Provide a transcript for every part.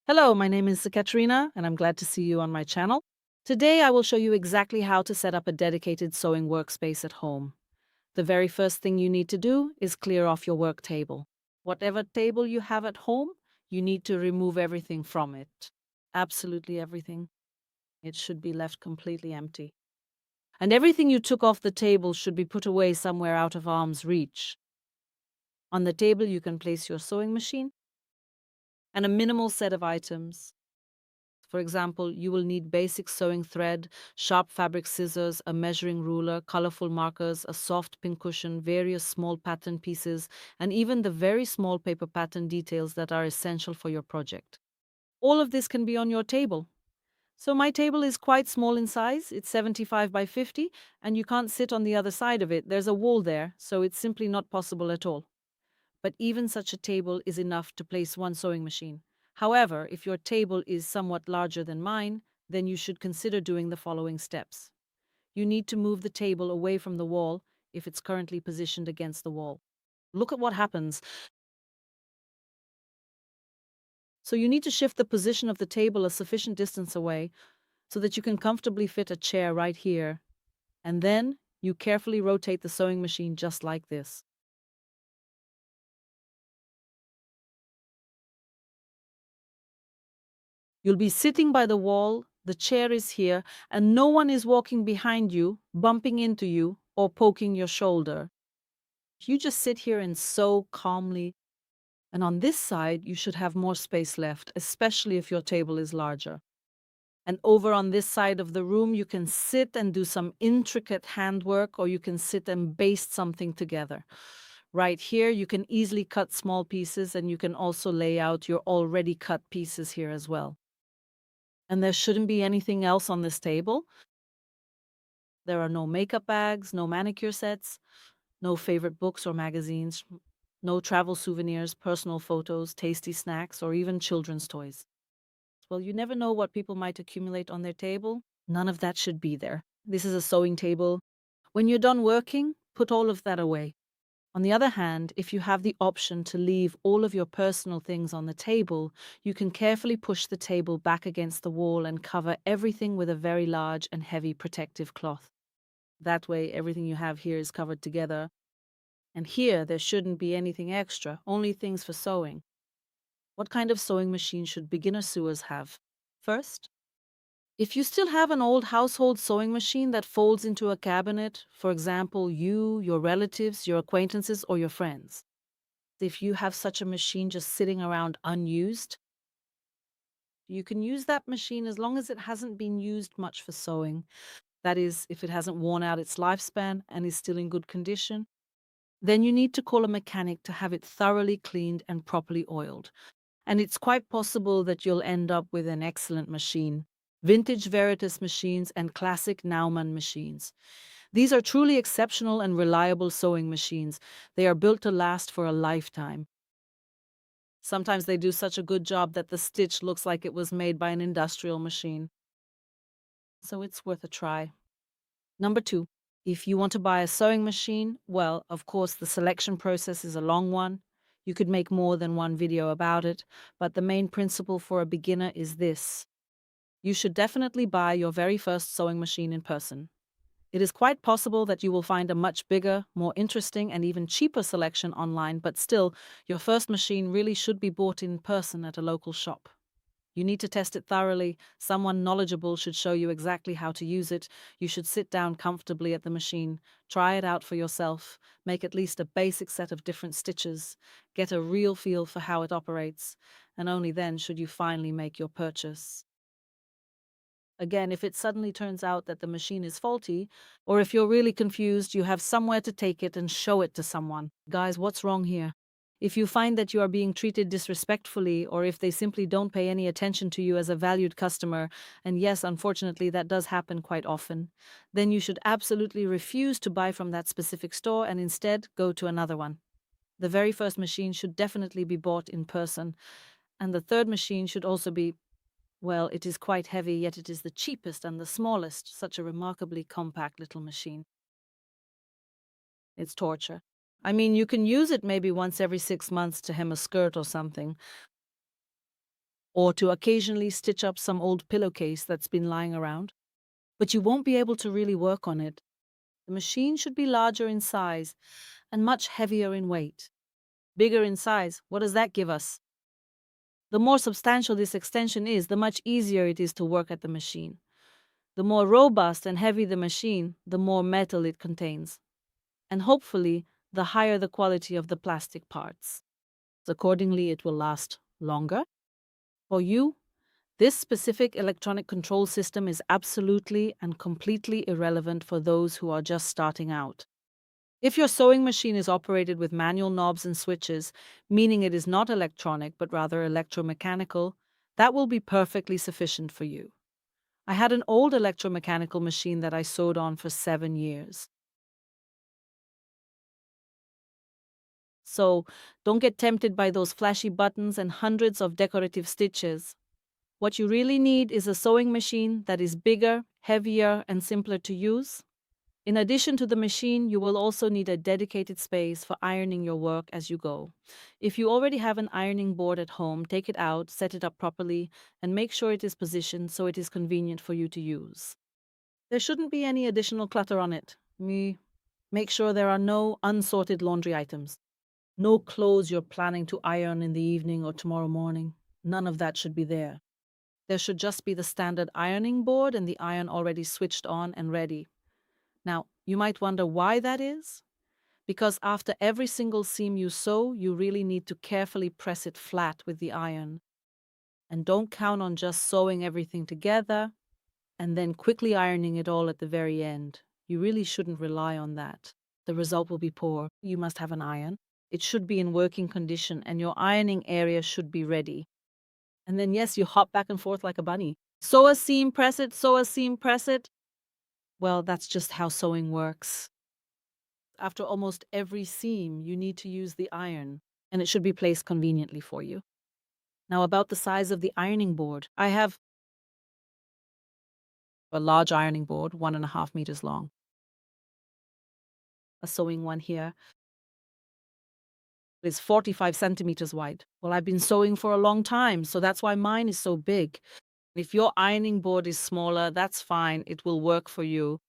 Hello, my name is Katrina, and I'm glad to see you on my channel. Today, I will show you exactly how to set up a dedicated sewing workspace at home. The very first thing you need to do is clear off your work table. Whatever table you have at home, you need to remove everything from it. Absolutely everything. It should be left completely empty. And everything you took off the table should be put away somewhere out of arm's reach. On the table, you can place your sewing machine and a minimal set of items. For example, you will need basic sewing thread, sharp fabric scissors, a measuring ruler, colorful markers, a soft pincushion, various small pattern pieces, and even the very small paper pattern details that are essential for your project. All of this can be on your table. So my table is quite small in size. It's 75 by 50, and you can't sit on the other side of it. There's a wall there, so it's simply not possible at all. But even such a table is enough to place one sewing machine. However, if your table is somewhat larger than mine, then you should consider doing the following steps. You need to move the table away from the wall if it's currently positioned against the wall. Look at what happens. So you need to shift the position of the table a sufficient distance away so that you can comfortably fit a chair right here. And then you carefully rotate the sewing machine just like this. You'll be sitting by the wall, the chair is here, and no one is walking behind you, bumping into you, or poking your shoulder. You just sit here and sew calmly. And on this side, you should have more space left, especially if your table is larger. And over on this side of the room, you can sit and do some intricate handwork, or you can sit and baste something together. Right here, you can easily cut small pieces, and you can also lay out your already cut pieces here as well. And there shouldn't be anything else on this table. There are no makeup bags, no manicure sets, no favorite books or magazines, no travel souvenirs, personal photos, tasty snacks, or even children's toys. Well, you never know what people might accumulate on their table. None of that should be there. This is a sewing table. When you're done working, put all of that away. On the other hand, if you have the option to leave all of your personal things on the table, you can carefully push the table back against the wall and cover everything with a very large and heavy protective cloth. That way, everything you have here is covered together. And here, there shouldn't be anything extra, only things for sewing. What kind of sewing machine should beginner sewers have? First, if you still have an old household sewing machine that folds into a cabinet, for example, you, your relatives, your acquaintances, or your friends, if you have such a machine just sitting around unused, you can use that machine as long as it hasn't been used much for sewing. That is, if it hasn't worn out its lifespan and is still in good condition, then you need to call a mechanic to have it thoroughly cleaned and properly oiled. And it's quite possible that you'll end up with an excellent machine. Vintage Veritas machines and classic Naumann machines. These are truly exceptional and reliable sewing machines. They are built to last for a lifetime. Sometimes they do such a good job that the stitch looks like it was made by an industrial machine. So it's worth a try. Number two, if you want to buy a sewing machine, well, of course, the selection process is a long one. You could make more than one video about it, but the main principle for a beginner is this. You should definitely buy your very first sewing machine in person. It is quite possible that you will find a much bigger, more interesting, and even cheaper selection online, but still, your first machine really should be bought in person at a local shop. You need to test it thoroughly. Someone knowledgeable should show you exactly how to use it. You should sit down comfortably at the machine, try it out for yourself, make at least a basic set of different stitches, get a real feel for how it operates, and only then should you finally make your purchase. Again, if it suddenly turns out that the machine is faulty, or if you're really confused, you have somewhere to take it and show it to someone. Guys, what's wrong here? If you find that you are being treated disrespectfully, or if they simply don't pay any attention to you as a valued customer, and yes, unfortunately, that does happen quite often, then you should absolutely refuse to buy from that specific store and instead go to another one. The very first machine should definitely be bought in person, and the third machine should also be, well, it is quite heavy, yet it is the cheapest and the smallest, such a remarkably compact little machine. It's torture. I mean, you can use it maybe once every 6 months to hem a skirt or something, or to occasionally stitch up some old pillowcase that's been lying around. But you won't be able to really work on it. The machine should be larger in size and much heavier in weight. Bigger in size, what does that give us? The more substantial this extension is, the much easier it is to work at the machine. The more robust and heavy the machine, the more metal it contains. And hopefully, the higher the quality of the plastic parts. Accordingly, it will last longer. For you, this specific electronic control system is absolutely and completely irrelevant for those who are just starting out. If your sewing machine is operated with manual knobs and switches, meaning it is not electronic but rather electromechanical, that will be perfectly sufficient for you. I had an old electromechanical machine that I sewed on for 7 years. So don't get tempted by those flashy buttons and hundreds of decorative stitches. What you really need is a sewing machine that is bigger, heavier, and simpler to use. In addition to the machine, you will also need a dedicated space for ironing your work as you go. If you already have an ironing board at home, take it out, set it up properly, and make sure it is positioned so it is convenient for you to use. There shouldn't be any additional clutter on it. Make sure there are no unsorted laundry items. No clothes you're planning to iron in the evening or tomorrow morning. None of that should be there. There should just be the standard ironing board and the iron already switched on and ready. Now, you might wonder why that is. Because after every single seam you sew, you really need to carefully press it flat with the iron. And don't count on just sewing everything together and then quickly ironing it all at the very end. You really shouldn't rely on that. The result will be poor. You must have an iron. It should be in working condition and your ironing area should be ready. And then, yes, you hop back and forth like a bunny. Sew a seam, press it, sew a seam, press it. Well, that's just how sewing works. After almost every seam, you need to use the iron, and it should be placed conveniently for you. Now, about the size of the ironing board, I have a large ironing board, 1.5 meters long. A sewing one here is 45 centimeters wide. Well, I've been sewing for a long time, so that's why mine is so big. If your ironing board is smaller, that's fine. It will work for you.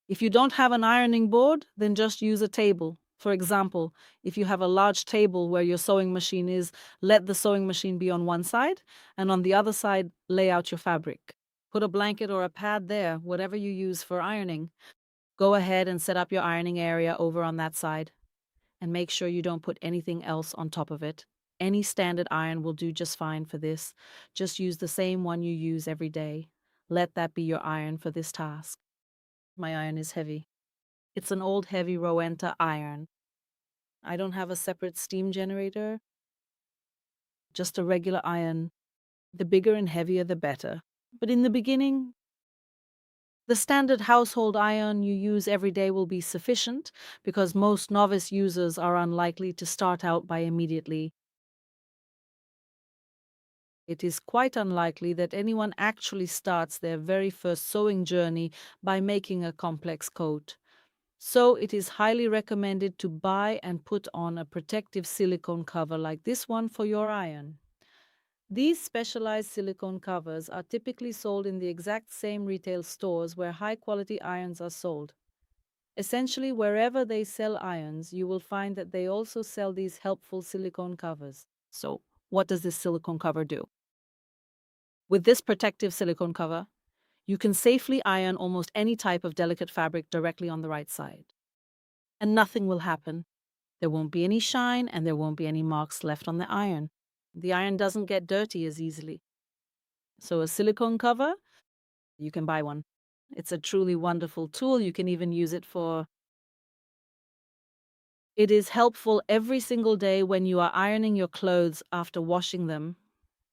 If you don't have an ironing board, then just use a table. For example, if you have a large table where your sewing machine is, let the sewing machine be on one side, and on the other side, lay out your fabric. Put a blanket or a pad there, whatever you use for ironing. Go ahead and set up your ironing area over on that side. And make sure you don't put anything else on top of it. Any standard iron will do just fine for this. Just use the same one you use every day. Let that be your iron for this task. My iron is heavy. It's an old heavy Rowenta iron. I don't have a separate steam generator. Just a regular iron. The bigger and heavier, the better. But in the beginning, the standard household iron you use every day will be sufficient because most novice users are unlikely to start out by immediately. It is quite unlikely that anyone actually starts their very first sewing journey by making a complex coat. So it is highly recommended to buy and put on a protective silicone cover like this one for your iron. These specialized silicone covers are typically sold in the exact same retail stores where high-quality irons are sold. Essentially, wherever they sell irons, you will find that they also sell these helpful silicone covers. So, what does this silicone cover do? With this protective silicone cover, you can safely iron almost any type of delicate fabric directly on the right side. And nothing will happen. There won't be any shine and there won't be any marks left on the iron. The iron doesn't get dirty as easily. So a silicone cover, you can buy one. It's a truly wonderful tool. You can even use it for... It is helpful every single day when you are ironing your clothes after washing them.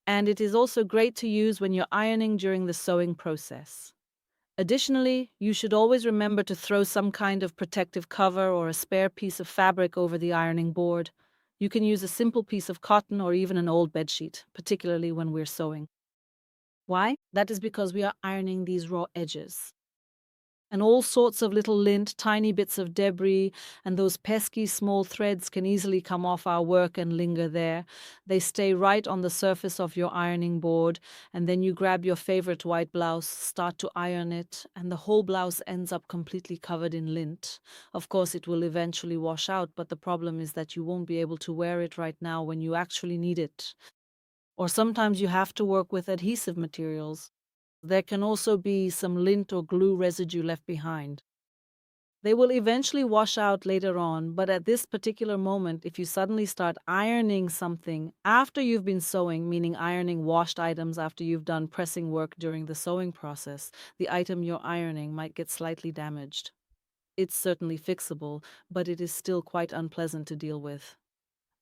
And it is also great to use when you're ironing during the sewing process. Additionally, you should always remember to throw some kind of protective cover or a spare piece of fabric over the ironing board. You can use a simple piece of cotton or even an old bedsheet, particularly when we're sewing. Why? That is because we are ironing these raw edges. And all sorts of little lint, tiny bits of debris, and those pesky small threads can easily come off our work and linger there. They stay right on the surface of your ironing board, and then you grab your favorite white blouse, start to iron it, and the whole blouse ends up completely covered in lint. Of course, it will eventually wash out, but the problem is that you won't be able to wear it right now when you actually need it. Or sometimes you have to work with adhesive materials. There can also be some lint or glue residue left behind. They will eventually wash out later on, but at this particular moment, if you suddenly start ironing something after you've been sewing, meaning ironing washed items after you've done pressing work during the sewing process, the item you're ironing might get slightly damaged. It's certainly fixable, but it is still quite unpleasant to deal with.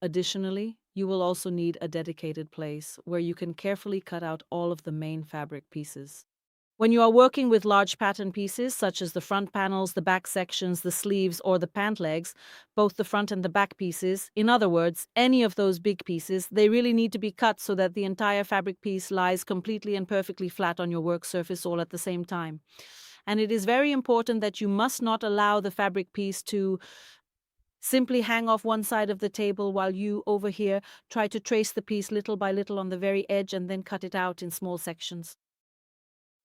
Additionally, you will also need a dedicated place where you can carefully cut out all of the main fabric pieces. When you are working with large pattern pieces, such as the front panels, the back sections, the sleeves, or the pant legs, both the front and the back pieces, in other words, any of those big pieces, they really need to be cut so that the entire fabric piece lies completely and perfectly flat on your work surface all at the same time. And it is very important that you must not allow the fabric piece to simply hang off one side of the table while you, over here, try to trace the piece little by little on the very edge and then cut it out in small sections.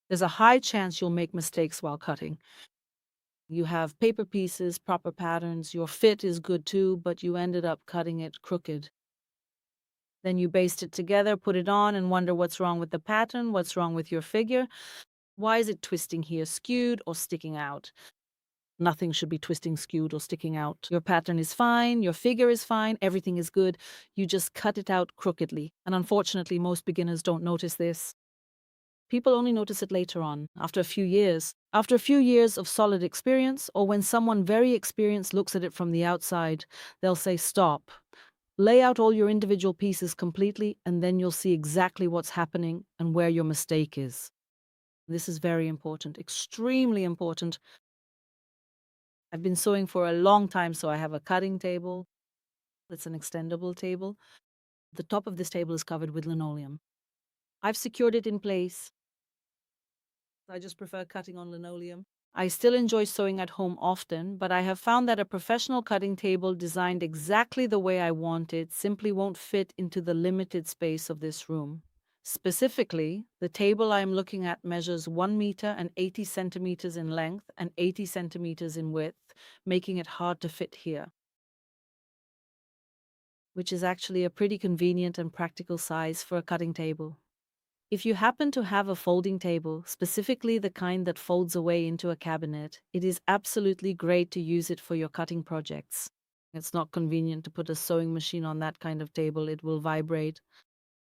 There's a high chance you'll make mistakes while cutting. You have paper pieces, proper patterns, your fit is good too, but you ended up cutting it crooked. Then you baste it together, put it on, and wonder what's wrong with the pattern, what's wrong with your figure. Why is it twisting here, skewed or sticking out? Nothing should be twisting, skewed, or sticking out. Your pattern is fine, your figure is fine, everything is good. You just cut it out crookedly. And unfortunately, most beginners don't notice this. People only notice it later on, after a few years. After a few years of solid experience, or when someone very experienced looks at it from the outside, they'll say, "Stop. Lay out all your individual pieces completely, and then you'll see exactly what's happening and where your mistake is." This is very important, extremely important. I've been sewing for a long time, so I have a cutting table. It's an extendable table. The top of this table is covered with linoleum. I've secured it in place. I just prefer cutting on linoleum. I still enjoy sewing at home often, but I have found that a professional cutting table designed exactly the way I want it simply won't fit into the limited space of this room. Specifically, the table I am looking at measures 1 meter and 80 centimeters in length and 80 centimeters in width, making it hard to fit here, which is actually a pretty convenient and practical size for a cutting table. If you happen to have a folding table, specifically the kind that folds away into a cabinet, it is absolutely great to use it for your cutting projects. It's not convenient to put a sewing machine on that kind of table, it will vibrate.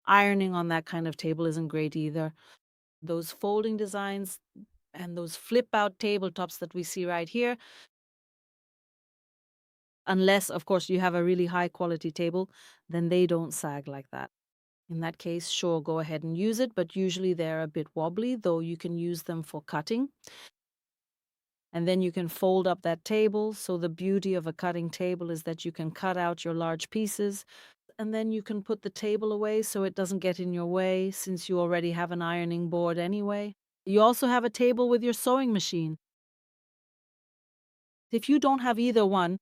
Ironing on that kind of table isn't great either. Those folding designs and those flip out tabletops that we see right here, unless, of course, you have a really high quality table, then they don't sag like that. In that case, sure, go ahead and use it, but usually they're a bit wobbly, though you can use them for cutting. And then you can fold up that table. So the beauty of a cutting table is that you can cut out your large pieces, and then you can put the table away so it doesn't get in your way, since you already have an ironing board anyway. You also have a table with your sewing machine. If you don't have either one,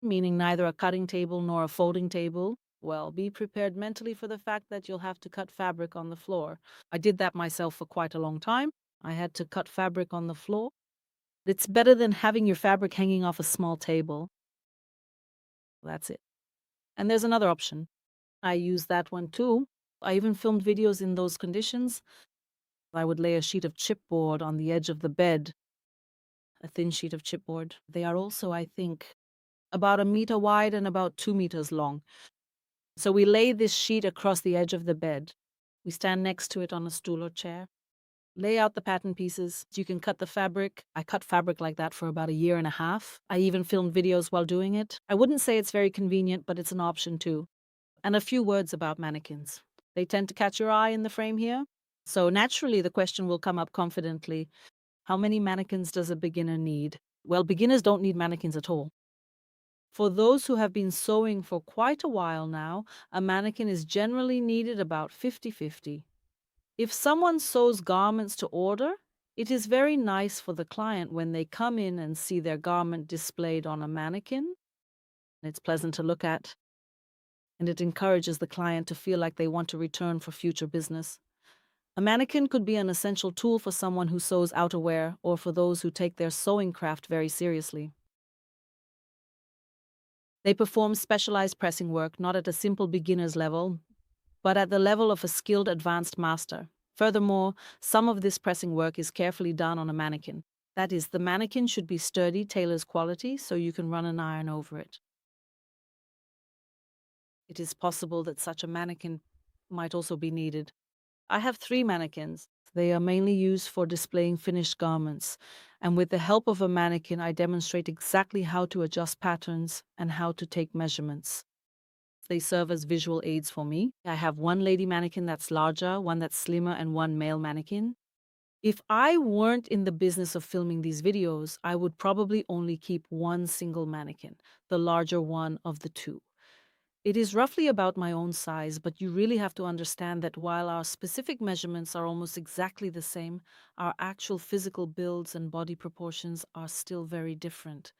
meaning neither a cutting table nor a folding table, well, be prepared mentally for the fact that you'll have to cut fabric on the floor. I did that myself for quite a long time. I had to cut fabric on the floor. It's better than having your fabric hanging off a small table. That's it. And there's another option. I use that one too. I even filmed videos in those conditions. I would lay a sheet of chipboard on the edge of the bed, a thin sheet of chipboard. They are also, I think, about 1 meter wide and about 2 meters long. So we lay this sheet across the edge of the bed. We stand next to it on a stool or chair. Lay out the pattern pieces. You can cut the fabric. I cut fabric like that for about 1.5 years. I even filmed videos while doing it. I wouldn't say it's very convenient, but it's an option too. And a few words about mannequins. They tend to catch your eye in the frame here. So naturally, the question will come up confidently. How many mannequins does a beginner need? Well, beginners don't need mannequins at all. For those who have been sewing for quite a while now, a mannequin is generally needed about 50-50. If someone sews garments to order, It is very nice for the client when they come in and see their garment displayed on a mannequin. It's pleasant to look at, and it encourages the client to feel like they want to return for future business. A mannequin could be an essential tool for someone who sews outerwear or for those who take their sewing craft very seriously. They perform specialized pressing work not at a simple beginner's level, but at the level of a skilled advanced master. Furthermore, some of this pressing work is carefully done on a mannequin. That is, the mannequin should be sturdy, tailor's quality, so you can run an iron over it. It is possible that such a mannequin might also be needed. I have 3 mannequins. They are mainly used for displaying finished garments, and with the help of a mannequin, I demonstrate exactly how to adjust patterns and how to take measurements. They serve as visual aids for me. I have one lady mannequin that's larger, one that's slimmer, and one male mannequin. If I weren't in the business of filming these videos, I would probably only keep one single mannequin, the larger one of the two. It is roughly about my own size, but you really have to understand that while our specific measurements are almost exactly the same, our actual physical builds and body proportions are still very different.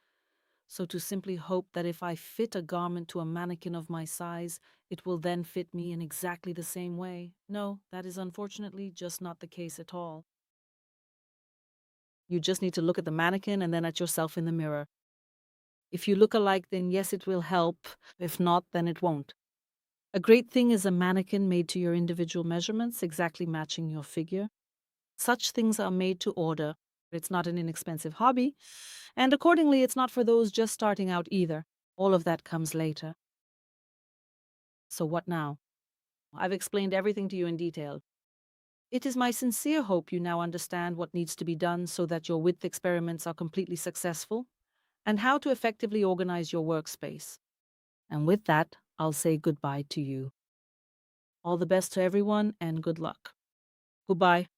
So to simply hope that if I fit a garment to a mannequin of my size, it will then fit me in exactly the same way. No, that is unfortunately just not the case at all. You just need to look at the mannequin and then at yourself in the mirror. If you look alike, then yes, it will help. If not, then it won't. A great thing is a mannequin made to your individual measurements, exactly matching your figure. Such things are made to order. It's not an inexpensive hobby, and accordingly, it's not for those just starting out either. All of that comes later. So what now? I've explained everything to you in detail. It is my sincere hope you now understand what needs to be done so that your width experiments are completely successful, and how to effectively organize your workspace. And with that, I'll say goodbye to you. All the best to everyone and good luck. Goodbye.